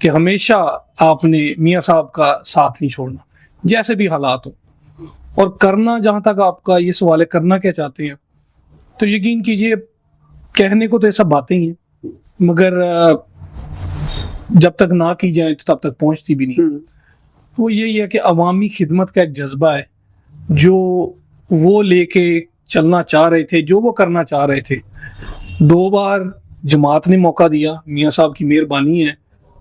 کہ ہمیشہ آپ نے میاں صاحب کا ساتھ نہیں چھوڑنا جیسے بھی حالات ہوں. اور کرنا, جہاں تک آپ کا یہ سوال ہے کرنا کیا چاہتے ہیں, تو یقین کیجئے کہنے کو تو یہ سب باتیں ہی ہیں, مگر جب تک نہ کی جائیں تو تب تک پہنچتی بھی نہیں. وہ یہی ہے کہ عوامی خدمت کا ایک جذبہ ہے جو وہ لے کے چلنا چاہ رہے تھے, جو وہ کرنا چاہ رہے تھے. 2 بار جماعت نے موقع دیا, میاں صاحب کی مہربانی ہے,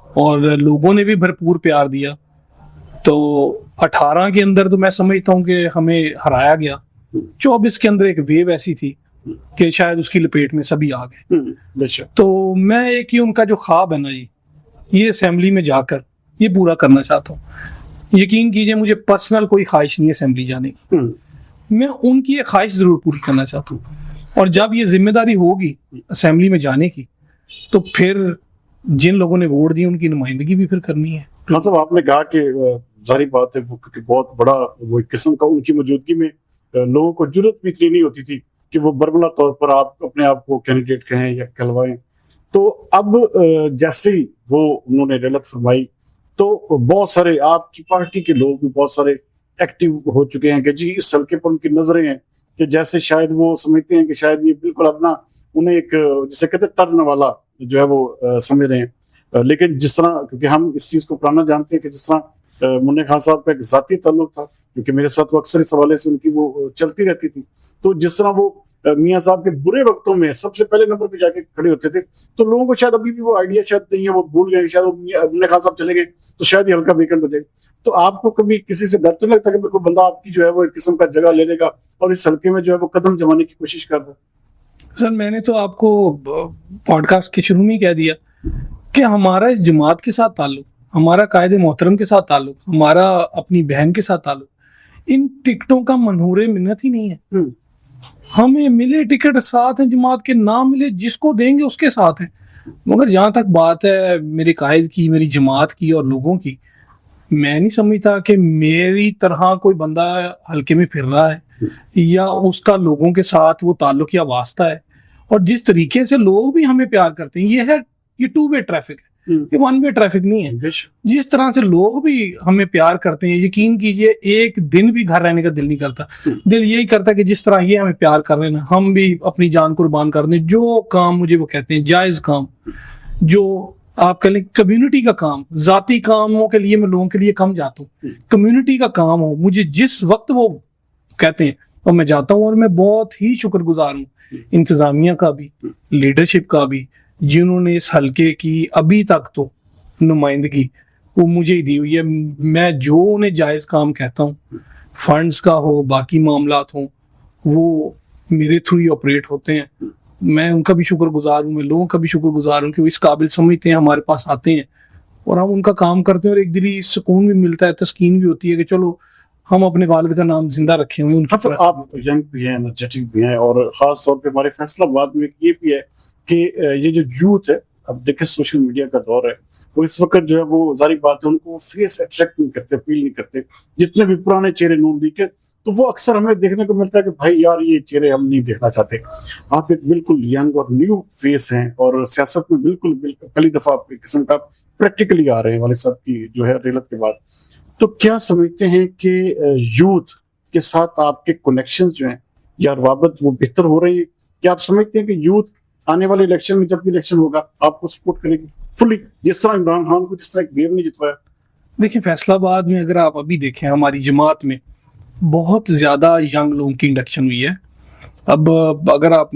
اور لوگوں نے بھی بھرپور پیار دیا. تو 18 کے اندر تو میں سمجھتا ہوں کہ ہمیں ہرایا گیا. 24 کے اندر ایک ویو ایسی تھی کہ شاید اس کی لپیٹ میں سبھی آ گئے. تو میں ایک ہی ان کا جو خواب ہے نا جی, یہ اسمبلی میں جا کر یہ پورا کرنا چاہتا ہوں. یقین کیجئے مجھے پرسنل کوئی خواہش نہیں ہے اسمبلی جانے کی, میں ان کی ایک خواہش ضرور پوری کرنا چاہتا ہوں. اور جب یہ ذمہ داری ہوگی اسمبلی میں جانے کی, تو پھر جن لوگوں نے ووٹ دی ان کی نمائندگی بھی پھر کرنی ہے. خان صاحب, آپ نے کہا کہ ظاہری بات ہے وہ بہت بڑا وہ ایک قسم کا ان کی موجودگی میں لوگوں کو جرت بھی اتنی نہیں ہوتی تھی کہ وہ برملا طور پر آپ اپنے آپ کو کینڈیڈیٹ کہیں یا کہلوائیں. تو اب جیسے ہی وہ انہوں نے رحلت فرمائی تو بہت سارے آپ کی پارٹی کے لوگ بھی بہت سارے ایکٹیو ہو چکے ہیں کہ جی اس حلقے پر ان کی نظریں ہیں کہ جیسے شاید وہ سمجھتے ہیں کہ شاید یہ بالکل اپنا انہیں ایک جسے کہتے ترن والا جو ہے وہ سمجھ رہے ہیں. لیکن جس طرح, کیونکہ ہم اس چیز کو پرانا جانتے ہیں کہ جس طرح منع خان صاحب کا ایک ذاتی تعلق تھا, کیونکہ میرے ساتھ وہ اکثر اس حوالے سے ان کی وہ چلتی رہتی تھی, تو جس طرح وہ میاں صاحب کے برے وقتوں میں سب سے پہلے نمبر پہ جا کے کھڑے ہوتے تھے, تو لوگوں کو شاید ابھی بھی وہ آئیڈیا شاید نہیں ہے, وہ بھول گئے, شاید منع خان صاحب چلے گئے تو شاید یہ ہلکا ویکنڈ ہو جائے. تو آپ کو کبھی کسی سے ڈر تو نہیں لگتا کہ کوئی بندہ آپ کی جو ہے وہ ایک قسم کا جگہ لے لے گا اور اس حلقے میں جو ہے وہ قدم جمانے کی کوشش کر رہا ہے؟ سر میں نے تو آپ کو پوڈ کاسٹ کے شروع میں کہہ دیا کہ ہمارا اس جماعت کے ساتھ تعلق, ہمارا قائد محترم کے ساتھ تعلق, ہمارا اپنی بہن کے ساتھ تعلق ان ٹکٹوں کا منہور منت ہی نہیں ہے. ہمیں ملے ٹکٹ ساتھ ہیں جماعت کے, نہ ملے جس کو دیں گے اس کے ساتھ ہیں. مگر جہاں تک بات ہے میرے قائد کی, میری جماعت کی اور لوگوں کی, میں نہیں سمجھتا کہ میری طرح کوئی بندہ حلقے میں پھر رہا ہے یا اس کا لوگوں کے ساتھ وہ تعلق یا واسطہ ہے. اور جس طریقے سے لوگ بھی ہمیں پیار کرتے ہیں, یہ 2 وے ٹریفک ہے, یہ 1 وے ٹریفک نہیں ہے. جس طرح سے لوگ بھی ہمیں پیار کرتے ہیں, یقین کیجئے ایک دن بھی گھر رہنے کا دل نہیں کرتا. دل یہی کرتا ہے کہ جس طرح یہ ہمیں پیار کر رہے ہیں ہم بھی اپنی جان قربان کر دیں. جو کام مجھے وہ کہتے ہیں جائز کام, جو آپ کہہ لیں کمیونٹی کا کام, ذاتی کاموں کے لیے میں لوگوں کے لیے کم جاتا ہوں, کمیونٹی کا کام ہو مجھے جس وقت وہ کہتے ہیں اور میں جاتا ہوں. اور میں بہت ہی شکر گزار ہوں انتظامیہ کا بھی, لیڈرشپ کا بھی, جنہوں نے اس حلقے کی ابھی تک تو نمائندگی وہ مجھے ہی دی ہوئی ہے. میں جو انہیں جائز کام کہتا ہوں, فنڈز کا ہو باقی معاملات ہوں, وہ میرے تھرو ہی آپریٹ ہوتے ہیں. میں ان کا بھی شکر گزار ہوں, میں لوگوں کا بھی شکر گزار ہوں کہ وہ اس قابل سمجھتے ہیں, ہمارے پاس آتے ہیں اور ہم ان کا کام کرتے ہیں. اور ایک دلی سکون بھی ملتا ہے, تسکین بھی ہوتی ہے کہ چلو ہم اپنے والد کا نام زندہ رکھے ہوئے. ان کی طرف آپ ینگ بھی ہیں, انرجیٹک بھی ہیں, اور خاص طور پہ ہمارے فیصلہ آباد میں یہ بھی ہے کہ یہ جو یوتھ ہے, اب دیکھیں سوشل میڈیا کا دور ہے, وہ اس وقت جو ہے وہ ظاہری بات ہے ان کو فیس اٹریکٹ نہیں کرتے, اپیل نہیں کرتے. جتنے بھی پرانے چہرے نون لیگ کے, تو وہ اکثر ہمیں دیکھنے کو ملتا ہے کہ بھائی یار یہ چہرے ہم نہیں دیکھنا چاہتے. آپ ایک بالکل ینگ اور نیو فیس ہیں اور سیاست میں بالکل پہلی دفعہ آپ ایک قسم کا پریکٹیکلی آ رہے ہیں والد صاحب کی جو ہے ریلت کے بعد. تو کیا سمجھتے ہیں کہ یوتھ کے ساتھ آپ کے کنیکشنز جو ہیں یا روابط وہ بہتر ہو رہی ہے؟ کیا آپ سمجھتے ہیں کہ یوتھ آنے والے الیکشن میں جب بھی الیکشن ہوگا آپ کو سپورٹ کرے گی فلی, جس طرح عمران خان کو جس طرح ایک ویو نے جتوایا؟ دیکھیں فیصلہ آباد میں اگر آپ ابھی دیکھیں ہماری جماعت میں بہت زیادہ ینگ لوگوں کی انڈکشن ہوئی ہے. اب اگر آپ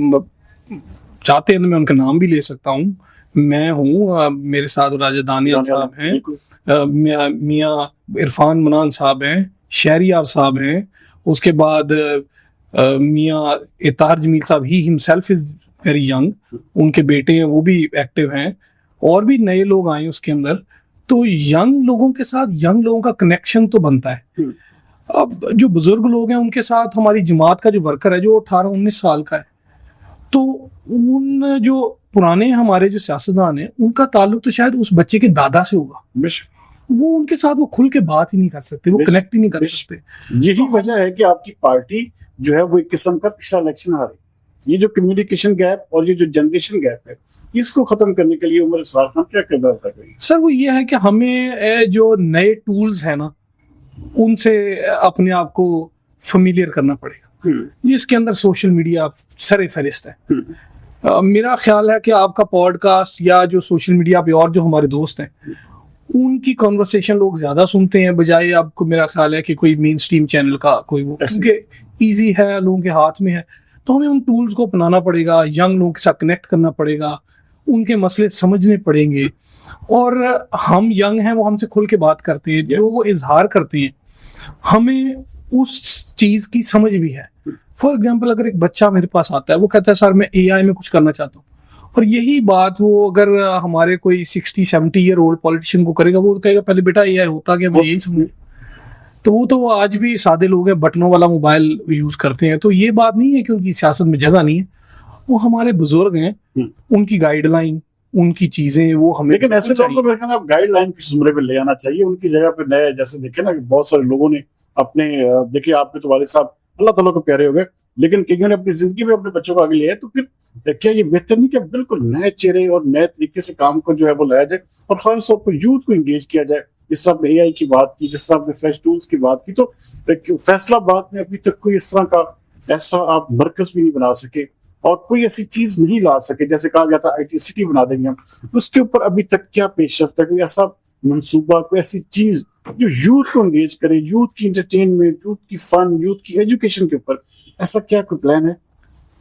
چاہتے ہیں تو میں ان کا نام بھی لے سکتا ہوں. میں ہوں, میرے ساتھ راجہ دانیال صاحب ہیں, میاں عرفان منان صاحب ہیں, شہریار صاحب ہیں, اس کے بعد میاں اطہر جمیل صاحب, ہی ہمسیلف از ویری ینگ, ان کے بیٹے ہیں وہ بھی ایکٹیو ہیں, اور بھی نئے لوگ آئے اس کے اندر. تو ینگ لوگوں کے ساتھ ینگ لوگوں کا کنیکشن تو بنتا ہے. اب جو بزرگ لوگ ہیں ان کے ساتھ ہماری جماعت کا جو ورکر ہے جو 18-19 سال کا ہے, تو ان جو پرانے ہمارے جو سیاستدان ہیں ان کا تعلق تو شاید اس بچے کے دادا سے ہوگا. وہ ان کے ساتھ وہ کھل کے بات ہی نہیں کر سکتے, وہ کنیکٹ ہی نہیں کر سکتے. یہی وجہ ہے کہ آپ کی پارٹی جو ہے وہ ایک قسم کا پچھلا الیکشن ہاری. یہ جو کمیونیکیشن گیپ اور یہ جو جنریشن گیپ ہے اس کو ختم کرنے کے لیے عمر اسرار خان کیا کردار ادا کریں گے؟ سر وہ یہ ہے کہ ہمیں جو نئے ٹولز ہیں نا ان سے اپنے آپ کو فیملیئر کرنا پڑے گا، جس کے اندر سوشل میڈیا سر فہرست ہے۔ میرا خیال ہے کہ آپ کا پوڈ کاسٹ یا جو سوشل میڈیا پہ اور جو ہمارے دوست ہیں ان کی کنورسیشن لوگ زیادہ سنتے ہیں بجائے آپ کو، میرا خیال ہے کہ کوئی مین سٹریم چینل کا کوئی وہ، کیونکہ ایزی ہے، لوگوں کے ہاتھ میں ہے، تو ہمیں ان ٹولز کو اپنانا پڑے گا، ینگ لوگوں کے ساتھ کنیکٹ کرنا پڑے گا، ان کے مسئلے سمجھنے پڑیں گے، اور ہم ینگ ہیں، وہ ہم سے کھل کے بات کرتے ہیں، جو وہ اظہار کرتے ہیں ہمیں اس چیز کی سمجھ بھی ہے۔ فار ایگزامپل اگر ایک بچہ میرے پاس آتا ہے، وہ کہتا ہے سر میں اے آئی میں کچھ کرنا چاہتا ہوں، اور یہی بات وہ اگر ہمارے کوئی 60-70 ایئر اولڈ پولیٹیشین کو کرے گا، وہ کہے گا پہلے بیٹا اے آئی ہوتا کیا، میں یہی سمجھے۔ تو وہ تو آج بھی سادے لوگ ہیں، بٹنوں والا موبائل یوز کرتے ہیں، تو یہ بات نہیں ہے کہ ان کی سیاست میں جگہ نہیں ہے، وہ ہمارے بزرگ ہیں، ان کی گائیڈ لائن، ان کی چیزیں وہ ہمیں، لیکن ایسے لوگوں کو میرے خیال میں گائیڈ لائن کی زمرے پہ لے آنا چاہیے، ان کی جگہ پہ نئے، جیسے دیکھیں نا کہ بہت سارے لوگوں نے اپنے، دیکھیے آپ کے تو والد صاحب اللہ تعالیٰ کو پیارے ہو گئے، لیکن کئیوں نے اپنی زندگی میں اپنے بچوں کو آگے لیا ہے، تو پھر کیا یہ بہتر نہیں کہ بالکل نئے چہرے اور نئے طریقے سے کام کو جو ہے وہ لایا جائے، اور خاص طور پر یوتھ کو انگیج کیا جائے؟ جس طرح آپ نے اے آئی کی بات کی، جس طرح آپ نے فریش ٹولز کی بات کی، تو فیصلہ آباد میں ابھی تک کوئی اس طرح کا ایسا آپ مرکز بھی نہیں بنا سکے اور کوئی ایسی چیز نہیں لا سکے، جیسے کہا گیا تھا آئی ٹی سٹی بنا دیں گے ہم، اس کے اوپر ابھی تک کیا پیش رفت ہے؟ کوئی ایسا منصوبہ، کوئی ایسی چیز جو یوتھ کو انگیج کرے، یوتھ کی انٹرٹینمنٹ، یوتھ کی فن، یوتھ کی ایجوکیشن کے اوپر، ایسا کیا کوئی پلان ہے؟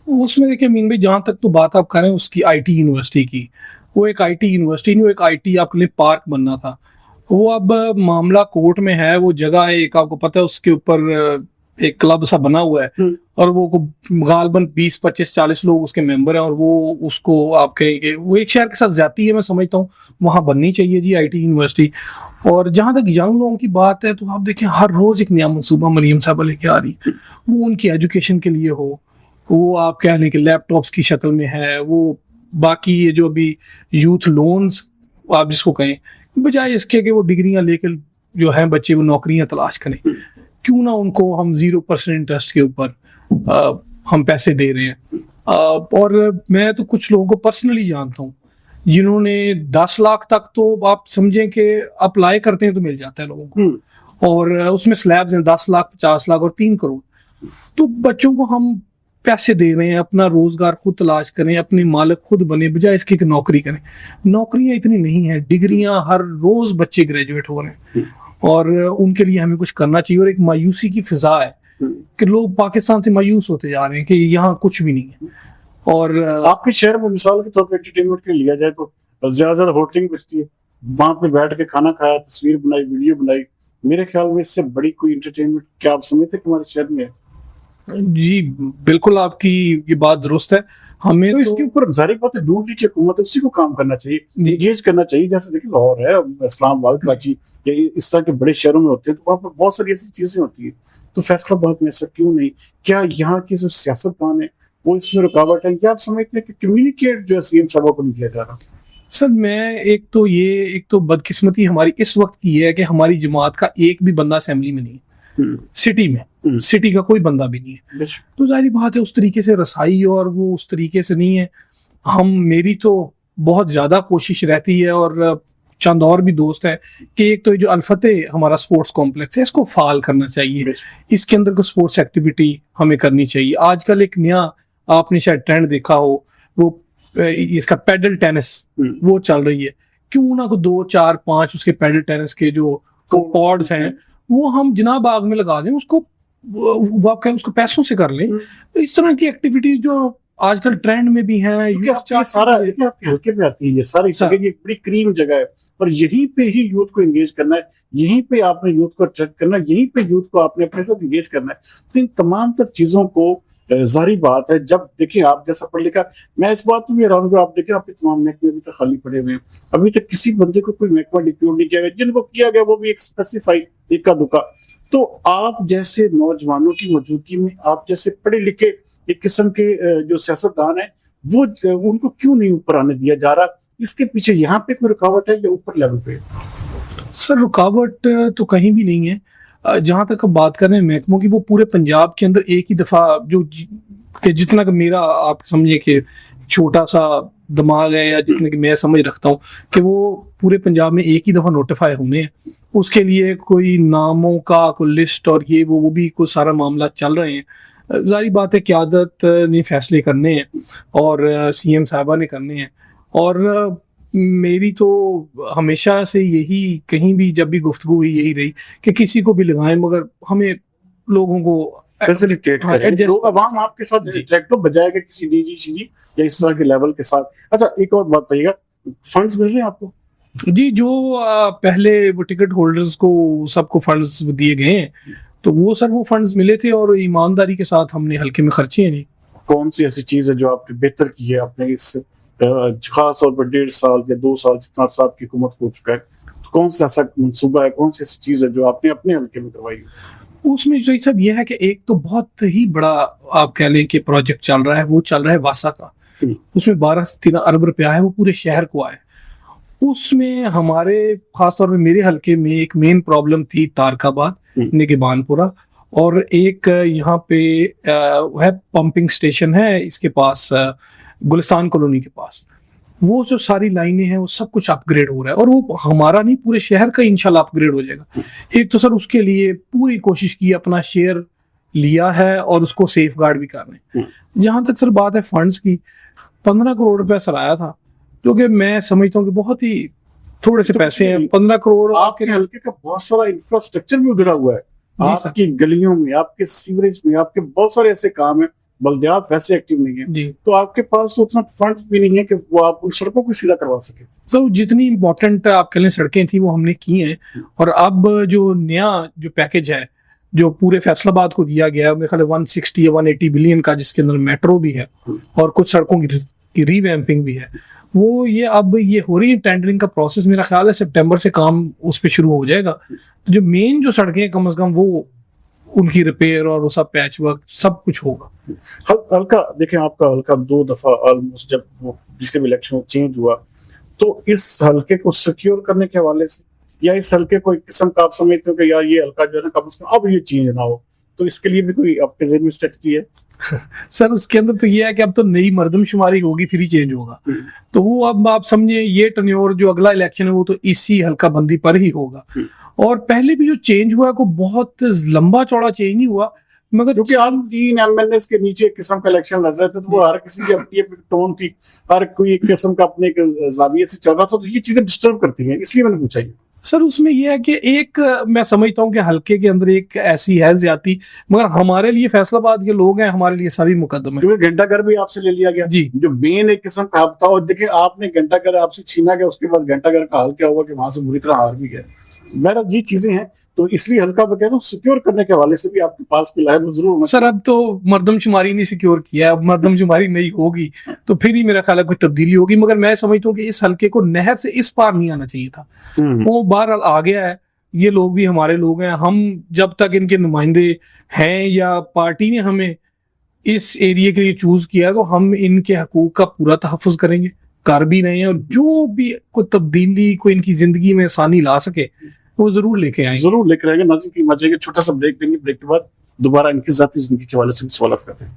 اس میں دیکھیں امین بھائی، جہاں تک تو بات آپ کریں اس کی آئی ٹی یونیورسٹی کی، وہ ایک آئی ٹی یونیورسٹی نہیں، وہ ایک آئی ٹی آپ کے لیے پارک بننا تھا، وہ اب معاملہ کورٹ میں ہے، وہ جگہ ہے ایک، آپ کو پتہ ہے اس کے اوپر ایک کلب سا بنا ہوا ہے، اور وہ غالباً 20-25-40 لوگ اس کے ممبر ہیں، اور وہ اس کو آپ کہیں کہ وہ ایک شہر کے ساتھ زیادتی ہے، میں سمجھتا ہوں وہاں بننی چاہیے جی آئی ٹی یونیورسٹی۔ اور جہاں تک ینگ لوگوں کی بات ہے، تو آپ دیکھیں ہر روز ایک نیا منصوبہ مریم صاحبہ لے کے آ رہی ہے، وہ ان کی ایجوکیشن کے لیے ہو، وہ آپ کہہ لیں کہ لیپ ٹاپس کی شکل میں ہے، وہ باقی یہ جو ابھی یوتھ لونز آپ جس کو کہیں، بجائے اس کے کہ وہ ڈگریاں لے کے جو ہیں بچے وہ نوکریاں تلاش کریں، کیوں نہ ان کو ہم 0% انٹرسٹ کے اوپر ہم پیسے دے رہے ہیں۔ اور میں تو کچھ لوگوں کو پرسنلی جانتا ہوں جنہوں نے 10 لاکھ تک، تو آپ سمجھیں کہ اپلائی کرتے ہیں تو مل جاتا ہے لوگوں کو، اور اس میں سلیبز ہیں 10 لاکھ 50 لاکھ اور 3 کروڑ، تو بچوں کو ہم پیسے دے رہے ہیں، اپنا روزگار خود تلاش کریں، اپنے مالک خود بنے، بجائے اس کی کہ نوکری کریں۔ نوکریاں اتنی نہیں ہیں، ڈگریاں ہر روز بچے گریجویٹ ہو رہے ہیں، اور ان کے لیے ہمیں کچھ کرنا چاہیے۔ اور ایک مایوسی کی فضا ہے کہ لوگ پاکستان سے مایوس ہوتے جا رہے ہیں کہ یہاں کچھ بھی نہیں ہے۔ اور آپ کے شہر میں مثال کے طور پر انٹرٹینمنٹ کے لیے لیا جائے تو زیادہ زیادہ ہوٹلنگ بچتی ہے، وہاں پہ بیٹھ کے کھانا کھایا، تصویر بنائی، ویڈیو بنائی، میرے خیال میں اس سے بڑی کوئی انٹرٹینمنٹ کیا آپ سمجھتے کہ ہمارے شہر میں ہے؟ جی بالکل آپ کی یہ بات درست ہے، ہمیں تو اس کے اوپر ظاہر بات ہے ڈھونڈ لی کہ حکومت ہے، اسی کو کام کرنا چاہیے، انگیج کرنا چاہیے۔ جیسے دیکھیں لاہور ہے، اسلام آباد، کراچی، یا اس طرح کے بڑے شہروں میں ہوتے ہیں، تو وہاں پر بہت ساری ایسی چیزیں ہوتی ہیں، تو فیصلہ آباد میں ایسا کیوں نہیں؟ کیا یہاں کے جو سیاستدان ہیں وہ اس میں رکاوٹ ہے؟ کیا آپ سمجھتے ہیں کہ کمیونیکیٹ جو ہے سی ایم صاحبوں کو نہیں کیا جا رہا؟ سر میں ایک تو بدقسمتی ہماری اس وقت کی ہے کہ ہماری جماعت کا ایک بھی بندہ اسمبلی میں نہیں ہے، سٹی میں، سٹی کا کوئی بندہ بھی نہیں ہے، تو ظاہری بات ہے اس طریقے سے رسائی اور وہ اس طریقے سے نہیں ہے۔ میری تو بہت زیادہ کوشش رہتی ہے، اور چند اور بھی دوست ہیں، کہ ایک تو جو الفتح ہمارا سپورٹس کمپلیکس ہے اس کو فعال کرنا چاہیے، اس کے اندر کو سپورٹس ایکٹیویٹی ہمیں کرنی چاہیے۔ آج کل ایک نیا آپ نے شاید ٹرینڈ دیکھا ہو، وہ اس کا پیڈل ٹینس وہ چل رہی ہے، کیوں نہ کو 2 4 5 اس کے پیڈل ٹینس کے جو پوڈز ہیں وہ ہم جناب باغ میں لگا دیں، اس کو پیسوں سے کر لیں۔ اس طرح کی ایکٹیویٹیز جو آج کل ٹرینڈ میں بھی ہیں، سارا ہلکے پہ آتی ہے، یہ ساری جگہ ایک بڑی کریم جگہ ہے، اور یہیں پہ ہی یوتھ کو انگیج کرنا ہے، یہیں پہ آپ نے یوتھ کو اٹریکٹ کرنا ہے، یہیں پہ یوتھ کو آپ نے اپنے ساتھ انگیج کرنا ہے۔ تو ان تمام تر چیزوں کو ظاہری بات ہے، جب دیکھیں آپ جیسا پڑھ لکھا، میں اس بات میں بھی حیران ہوں، آپ دیکھیں آپ کے تمام محکمے ابھی تک خالی پڑے ہوئے ہیں، ابھی تک کسی بندے کو کوئی محکمہ ڈپیوٹ نہیں کیا گیا، جن کو کیا گیا وہ بھی ایک اسپیسیفائی اکا دکا۔ تو آپ جیسے نوجوانوں کی موجودگی میں، آپ جیسے پڑھے لکھے ایک قسم کے جو سیاستدان ہیں، وہ ان کو کیوں نہیں اوپر آنے دیا جا رہا؟ اس کے پیچھے یہاں پہ کوئی رکاوٹ ہے یا اوپر لیول پہ؟ سر رکاوٹ تو کہیں بھی نہیں ہے، جہاں تک اب بات کر رہے ہیں محکموں کی، وہ پورے پنجاب کے اندر ایک ہی دفعہ جو کہ جتنا کہ میرا آپ سمجھے کہ چھوٹا سا دماغ ہے یا جتنے کہ میں سمجھ رکھتا ہوں کہ وہ پورے پنجاب میں ایک ہی دفعہ نوٹیفائی ہونے ہیں، اس کے لیے کوئی ناموں کا کوئی لسٹ اور یہ وہ بھی کوئی سارا معاملہ چل رہے ہیں۔ ظاہری بات ہے قیادت نے فیصلے کرنے ہیں اور سی ایم صاحبہ نے کرنے ہیں، اور میری تو ہمیشہ سے یہی کہیں بھی جب بھی گفتگو ہوئی یہی رہی کہ کسی کو بھی لگائیں مگر ہمیں لوگوں کو فیسیلیٹیٹ کریں، لوگ عوام آپ کے ساتھ انٹریکٹ ہو بجائے کہ کسی نجی چیزی یا اس طرح کے لیول کے ساتھ۔ اچھا ایک اور بات بتائیے گا، فنڈز مل رہے ہیں آپ کو؟ جی، جو پہلے وہ ٹکٹ ہولڈرز کو سب کو فنڈز دیے گئے ہیں تو وہ سر وہ فنڈز ملے تھے اور ایمانداری کے ساتھ ہم نے حلقے میں خرچے ہیں۔ نہیں، کون سی ایسی چیز ہے جو آپ نے بہتر کی ہے آپ نے اس خاص طور پر 1.5 سال یا 2 سال جتنا عرصہ آپ کی حکومت ہو چکا ہے، کون سا ایسا منصوبہ ہے، کون سی ایسی چیز ہے جو آپ نے اپنے حلقے میں کروائی ہے؟ اس میں جو سب یہ ہے کہ ایک تو بہت ہی بڑا آپ کہہ لیں کہ پروجیکٹ چل رہا ہے، وہ چل رہا ہے واسا کا، اس میں 12 سے 13 ارب روپیہ ہے، وہ پورے شہر کو آئے۔ اس میں ہمارے خاص طور پہ میرے حلقے میں ایک مین پرابلم تھی تارک آباد نگہبان پورہ، اور ایک یہاں پہ ہے پمپنگ سٹیشن ہے اس کے پاس گلستان کالونی کے پاس، وہ جو ساری لائنیں ہیں وہ سب کچھ اپ گریڈ ہو رہا ہے، اور وہ ہمارا نہیں پورے شہر کا انشاءاللہ اپ گریڈ ہو جائے گا۔ ایک تو سر اس کے لیے پوری کوشش کی، اپنا شیئر لیا ہے اور اس کو سیف گارڈ بھی کر رہے ہیں۔ جہاں تک سر بات ہے فنڈز کی، 15 کروڑ روپے سر آیا تھا، جو کہ میں سمجھتا ہوں کہ بہت ہی تھوڑے سے پیسے ہیں۔ 15 کروڑ آپ کے حلقے کا بہت سارا انفراسٹرکچر بھی اگڑا ہوا ہے، آپ کی گلیوں میں، آپ کے سیوریج میں، آپ کے بہت سارے ایسے کام ہیں، بلدیات ویسے ایکٹیو نہیں ہیں جی، تو آپ کے پاس تو اتنا فنڈ بھی نہیں ہے کہ وہ آپ ان سڑکوں کو سیدھا کروا سکے۔ تو جتنی امپورٹنٹ آپ کہہ لیں سڑکیں تھیں وہ ہم نے کی ہیں، اور اب جو نیا جو پیکج ہے جو پورے فیصل آباد کو دیا گیا ہے، میرے خیال 160 یا 180 بلین کا، جس کے اندر میٹرو بھی ہے اور کچھ سڑکوں کی ری ویمپنگ بھی ہے، وہ یہ اب یہ ہو رہی ہے ٹینڈرنگ کا پروسیس، میرا خیال ہے سپٹمبر سے کام اس پہ شروع ہو جائے گا۔ جو مین جو سڑکیں کم از کم وہ ان کی ریپیئر اور وہ سب پیچ ورک سب کچھ ہوگا۔ حلقہ دیکھیں آپ کا حلقہ 2 دفعہ آلموسٹ جب وہ جس کے بھی الیکشن چینج ہوا، تو اس حلقے کو سیکیور کرنے کے حوالے سے یا اس حلقے کو ایک قسم کا آپ سمجھتے ہو کہ یار یہ حلقہ جو ہے نا کم از کم اب یہ چینج نہ ہو، تو اس کے لیے بھی کوئی آپ کے ذہن میں اسٹریٹجی ہے؟ سر اس کے اندر تو یہ ہے کہ اب تو نئی مردم شماری ہوگی پھر ہی چینج ہوگا، تو وہ اب آپ سمجھیں یہ ٹنیور جو اگلا الیکشن ہے وہ تو اسی حلقہ بندی پر ہی ہوگا۔ اور پہلے بھی جو چینج ہوا کو بہت لمبا چوڑا چینج نہیں ہوا، مگر کیونکہ آپ 3 MLAs کے نیچے ایک قسم کا الیکشن لڑ رہے تھے تو وہ ہر کسی کی اپنی اپنی ٹون تھی، ہر کوئی ایک قسم کا اپنے زاویے سے چل رہا تھا، تو یہ چیزیں ڈسٹرب کرتی ہیں، اس لیے میں نے پوچھا۔ یہ سر اس میں یہ ہے کہ ایک میں سمجھتا ہوں کہ حلقے کے اندر ایک ایسی ہے زیادتی، مگر ہمارے لیے فیصل آباد کے لوگ ہیں، ہمارے لیے سبھی مقدم ہے، کیونکہ گھنٹہ گھر بھی آپ سے لے لیا گیا جی، جو مین ایک قسم کا آپ تھا، اور دیکھیں آپ نے گھنٹہ گھر آپ سے چھینا گیا، اس کے بعد گھنٹہ گھر کا حال کیا ہوا کہ وہاں سے بری طرح ہار بھی گیا۔ میرا یہ چیزیں ہیں، تو اس لیے حلقہ میں کہہ رہا ہوں سیکیور کرنے کے حوالے سے بھی آپ کے پاس پہ لائن ضرور ہونا سر اب تو مردم شماری نہیں سیکیور کیا ہے، اب مردم شماری نہیں ہوگی تو پھر ہی میرا خیال ہے کوئی تبدیلی ہوگی، مگر میں سمجھتا ہوں کہ اس حلقے کو نہر سے اس پار نہیں آنا چاہیے تھا، وہ بہرحال آ گیا ہے، یہ لوگ بھی ہمارے لوگ ہیں، ہم جب تک ان کے نمائندے ہیں یا پارٹی نے ہمیں اس ایریے کے لیے چوز کیا ہے تو ہم ان کے حقوق کا پورا تحفظ کریں گے، کر بھی رہے ہیں، اور جو بھی کوئی تبدیلی کوئی ان کی زندگی میں آسانی لا سکے وہ ضرور لے کے آئیں گے، ضرور لے کے آئیں گے۔ ناظرین کی مزے کے چھوٹا سا بریک دیں گے، بریک کے بعد دوبارہ ان کی ذاتی زندگی کے حوالے سے بھی سوالات کرتے ہیں۔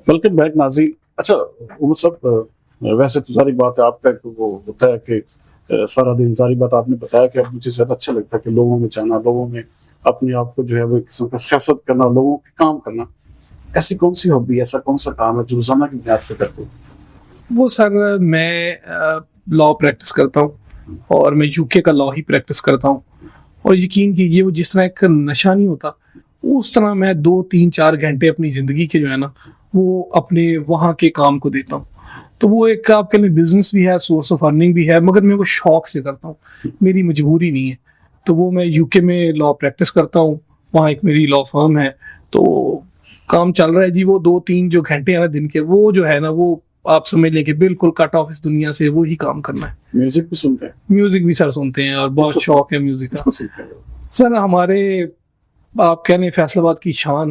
ویلکم بیک ناظرین۔ اچھا عمر صاحب، ویسے تو ساری بات ہے آپ کا وہ ہوتا ہے کہ سارا دن ساری بات آپ نے بتایا کہ اب مجھے زیادہ اچھا لگتا ہے کہ لوگوں میں جانا، لوگوں میں اپنے آپ کو جو ہے وہ ایک قسم کا سیاست کرنا، لوگوں کے کام کرنا، ایسی کون سی ہابی، ایسا کون سا کام ہے جو روزانہ کی بنیاد پہ کرتے ہیں؟ وہ سر میں لا پریکٹس کرتا ہوں اور میں یو کے کا لا ہی پریکٹس کرتا ہوں، اور یقین کیجیے وہ جس طرح ایک نشہ نہیں ہوتا اس طرح میں 2 3 4 گھنٹے اپنی زندگی کے جو ہے نا وہ اپنے وہاں کے کام کو دیتا ہوں، تو وہ ایک آپ کے لیے بزنس بھی ہے، سورس آف ارننگ بھی ہے، مگر میں وہ شوق سے کرتا ہوں، میری مجبوری نہیں ہے۔ تو وہ میں یو کے میں لا پریکٹس کرتا ہوں، وہاں ایک میری لا فرم ہے، تو کام چل رہا ہے جی، وہ 2 3 جو گھنٹے ہیں نا دن کے، وہ جو ہے نا وہ آپ سمجھ لیں کہ بالکل کٹ آف اس دنیا سے، وہی کام کرنا ہے۔ میوزک بھی سنتے ہیں؟ میوزک بھی سر سنتے ہیں اور بہت شوق ہے میوزک کا۔ سر ہمارے آپ کہنے فیصل آباد کی شان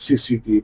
CCT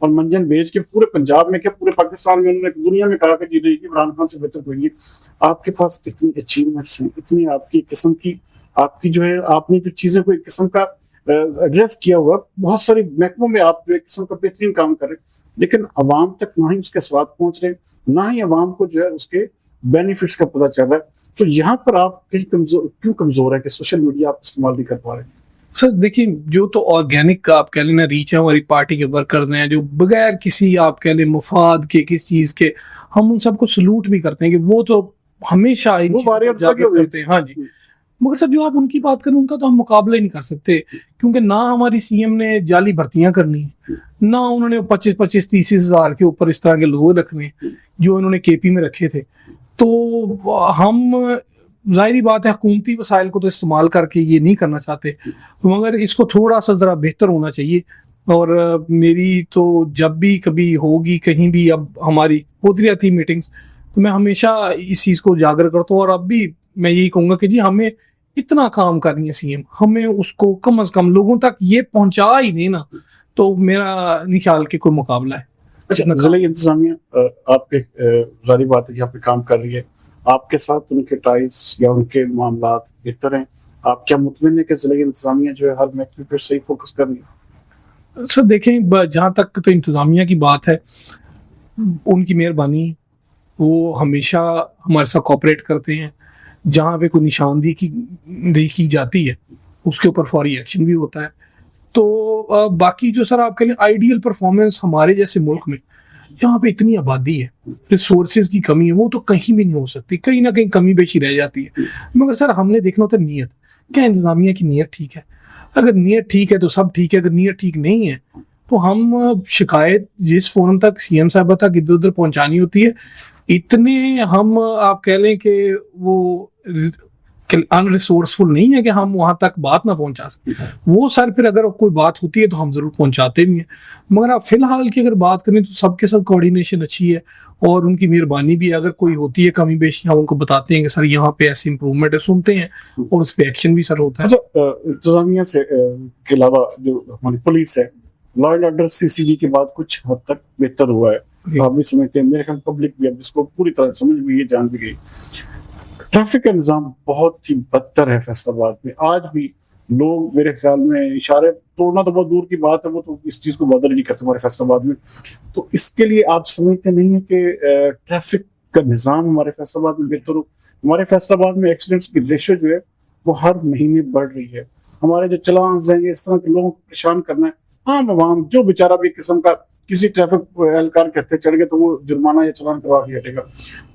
اور منجن بھیج کے پورے پنجاب میں کیا پورے پاکستان میں انہوں نے دنیا میں کہا کہ جی عمران خان سے بہتر کوئی نہیں. آپ کے پاس اتنی اچیومنٹس ہیں, اتنی آپ کی قسم کی آپ کی جو ہے آپ نے جو چیزیں کو ایک قسم کا ایڈریس کیا ہوا, بہت سارے محکموں میں آپ جو ایک قسم کا بہترین کام کر رہے ہیں, لیکن عوام تک نہ ہی اس کے اثرات پہنچ رہے, نہ ہی عوام کو جو ہے اس کے بینیفٹس کا پتہ چل رہا ہے. تو یہاں پر آپ کہیں کمزور ہے کہ سوشل میڈیا آپ استعمال نہیں کر پا رہے ہیں؟ سر دیکھیں, جو تو آرگینک آپ کہہ لیں نا ریچ ہے ہماری پارٹی کے ورکرز ہیں جو بغیر کسی آپ کہہ لیں مفاد کے کس چیز کے, ہم ان سب کو سلوٹ بھی کرتے ہیں کہ وہ تو ہمیشہ ان کرتے ہیں. ہاں جی, مگر سر جو آپ ان کی بات کریں ان کا تو ہم مقابلہ ہی نہیں کر سکتے, کیونکہ نہ ہماری سی ایم نے جعلی بھرتیاں کرنی ہیں, نہ انہوں نے 25-30 ہزار کے اوپر اس طرح کے لوگ رکھنے جو انہوں نے کے پی میں رکھے تھے. تو ہم ظاہری بات ہے حکومتی وسائل کو تو استعمال کر کے یہ نہیں کرنا چاہتے, مگر اس کو تھوڑا سا ذرا بہتر ہونا چاہیے. اور میری تو جب بھی کبھی ہوگی کہیں بھی اب ہماری ہوتی رہتی میٹنگز, تو میں ہمیشہ اس چیز کو اجاگر کرتا ہوں. اور اب بھی میں یہی کہوں گا کہ جی ہمیں اتنا کام کرنی ہے سی ایم, ہمیں اس کو کم از کم لوگوں تک یہ پہنچا ہی نہیں نا, تو میرا نہیں خیال کہ کوئی مقابلہ ہے. اچھا, ضلعی انتظامیہ آپ کے ظاہری بات ہے یہاں پہ کام کر رہی ہے, آپ کے ساتھ ان کے ٹائز یا ان کے معاملات بہتر ہیں؟ آپ کیا مطمئن ہے کہ ضلعی انتظامیہ جو ہے ہر محکمے پر صحیح فوکس کر رہی ہے؟ سر دیکھیں, جہاں تک تو انتظامیہ کی بات ہے, ان کی مہربانی, وہ ہمیشہ ہمارے ساتھ کوآپریٹ کرتے ہیں. جہاں پہ کوئی نشاندہی کی جاتی ہے اس کے اوپر فوری ایکشن بھی ہوتا ہے. تو باقی جو سر آپ کہہ لیں آئیڈیل پرفارمنس ہمارے جیسے ملک میں یہاں پہ اتنی آبادی ہے, ریسورسز کی کمی ہے, وہ تو کہیں بھی نہیں ہو سکتی, کہیں نہ کہیں کمی بیشی رہ جاتی ہے. مگر سر ہم نے دیکھنا ہوتا ہے نیت, کیا انتظامیہ کی نیت ٹھیک ہے؟ اگر نیت ٹھیک ہے تو سب ٹھیک ہے, اگر نیت ٹھیک نہیں ہے تو ہم شکایت جس فورم تک سی ایم صاحبہ تک ادھر ادھر پہنچانی ہوتی ہے, اتنے ہم آپ کہہ لیں کہ وہ ان ریسورسفل نہیں ہے کہ ہم وہاں تک بات نہ پہنچا سکیں. وہ سر پھر اگر کوئی بات ہوتی ہے تو ہم ضرور پہنچاتے بھی ہیں. مگر آپ فی الحال کی اگر بات کریں تو سب کے ساتھ کوآرڈینیشن اچھی ہے, اور ان کی مہربانی بھی, اگر کوئی ہوتی ہے کمی بیشی ہم ان کو بتاتے ہیں کہ سر یہاں پہ ایسی امپروومنٹ ہے, سنتے ہیں اور اس پہ ایکشن بھی سر ہوتا ہے. اچھا, انتظامیہ سے کے علاوہ جو ہماری پولیس ہے, لا اینڈ آرڈر CCD کے بعد کچھ حد تک بہتر ہوا ہے, آپ بھی سمجھتے ہیں, میرے خیال پبلک بھی اب اس کو پوری طرح سمجھ بھی جان بھی گئی. ٹریفک کا نظام بہت ہی بدتر ہے فیصل آباد میں. آج بھی لوگ میرے خیال میں اشارے توڑنا تو بہت دور کی بات ہے, وہ تو اس چیز کو بدل نہیں کرتے ہمارے فیصل آباد میں. تو اس کے لیے آپ سمجھتے نہیں ہیں کہ ٹریفک کا نظام ہمارے فیصل آباد میں بہتر ہو؟ ہمارے فیصل آباد میں ایکسیڈنٹس کی ریشو جو ہے وہ ہر مہینے بڑھ رہی ہے. ہمارے جو چلانز ہیں, اس طرح کے لوگوں کو پریشان کرنا ہے. عام عوام جو بیچارہ بھی قسم کا کسی ٹریفک اہلکار کے ہتھے چڑھ گئے تو وہ جرمانہ یا چلان کروا کے ہٹے گا.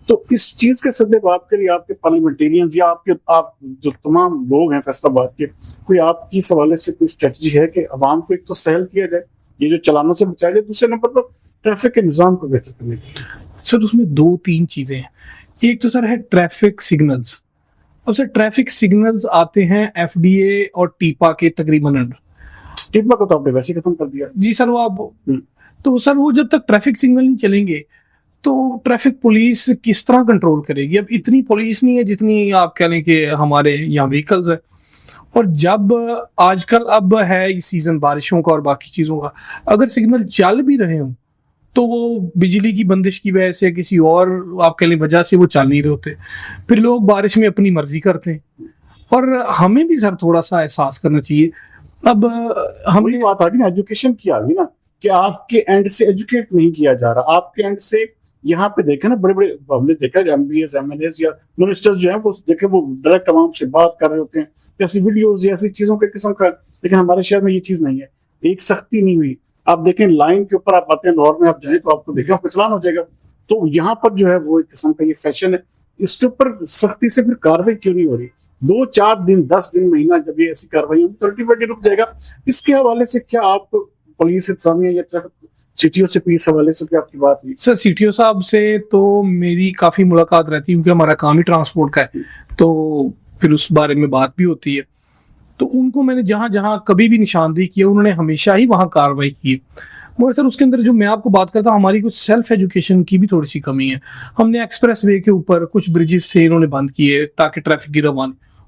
تو اس چیز کے صدے آپ کے لیے آپ کے پارلیمنٹیرینز یا آپ جو تمام لوگ ہیں فیصل آباد کے, کوئی آپ کی اس حوالے سے کوئی اسٹریٹجی ہے کہ عوام کو ایک تو سہل کیا جائے, یہ جو چلانوں سے بچایا جائے, دوسرے نمبر پر ٹریفک کے نظام کو بہتر کرنے کے لیے؟ سر اس میں 2-3 چیزیں ہیں. ایک تو سر ہے ٹریفک سگنلز. اب سر ٹریفک سگنلز آتے ہیں FDA اور ٹیپا کے تقریباً انڈر. ٹیپا کو تو آپ نے ویسے ختم کر دیا. جی سر, وہ آپ تو سر وہ جب تک ٹریفک سگنل نہیں چلیں گے تو ٹریفک پولیس کس طرح کنٹرول کرے گی؟ اب اتنی پولیس نہیں ہے جتنی آپ کہہ لیں کہ ہمارے یہاں وہیکلز ہیں. اور جب آج کل اب ہے یہ سیزن بارشوں کا اور باقی چیزوں کا, اگر سگنل چل بھی رہے ہوں تو وہ بجلی کی بندش کی وجہ سے کسی اور آپ کہہ لیں وجہ سے وہ چل نہیں رہے ہوتے, پھر لوگ بارش میں اپنی مرضی کرتے ہیں. اور ہمیں بھی سر تھوڑا سا احساس کرنا چاہیے. اب ہم نے بات آ گئی نا ایجوکیشن کی, آ گئی نا کہ آپ کے اینڈ سے ایجوکیٹ نہیں کیا جا رہا. آپ کے اینڈ سے یہاں پہ دیکھیں نا, بڑے بڑے ہم نے دیکھا MPs MLAs یا منسٹرز جو ہیں وہ دیکھیں وہ ڈائریکٹ عوام سے بات کر رہے ہوتے ہیں, ایسی ویڈیوز یا ایسی چیزوں کے قسم کا. لیکن ہمارے شہر میں یہ چیز نہیں ہے, ایک سختی نہیں ہوئی. آپ دیکھیں لائن کے اوپر آپ آتے ہیں لاہور میں, آپ جائیں تو آپ کو دیکھیں آپ کو چلان ہو جائے گا. تو یہاں پر جو ہے وہ ایک قسم کا یہ فیشن ہے, اس کے اوپر سختی سے پھر کاروائی کیوں نہیں ہو رہی؟ 2-4 دن 10 دن مہینہ جب یہ ایسی کاروائی ہوگی تو الٹیمیٹلی رک جائے گا. اس کے حوالے سے کیا آپ پولیس انتظامیہ یا ٹریفک CTO سے پولیس حوالے سے کیا آپ کی بات ہوئی؟ سر CTO صاحب سے تو میری کافی ملاقات رہتی ہے, کیونکہ ہمارا کام ہی ٹرانسپورٹ کا ہے, تو پھر اس بارے میں بات بھی ہوتی ہے. تو ان کو میں نے جہاں جہاں کبھی بھی نشاندہی کی ہے انہوں نے ہمیشہ ہی وہاں کاروائی کی ہے. مگر سر اس کے اندر جو میں آپ کو بات کرتا ہوں, ہماری کچھ سیلف ایجوکیشن کی بھی تھوڑی سی کمی ہے. ہم نے ایکسپریس وے کے اوپر کچھ برجز تھے انہوں نے بند کیے تاکہ ٹریفک کی روانی,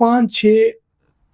5-6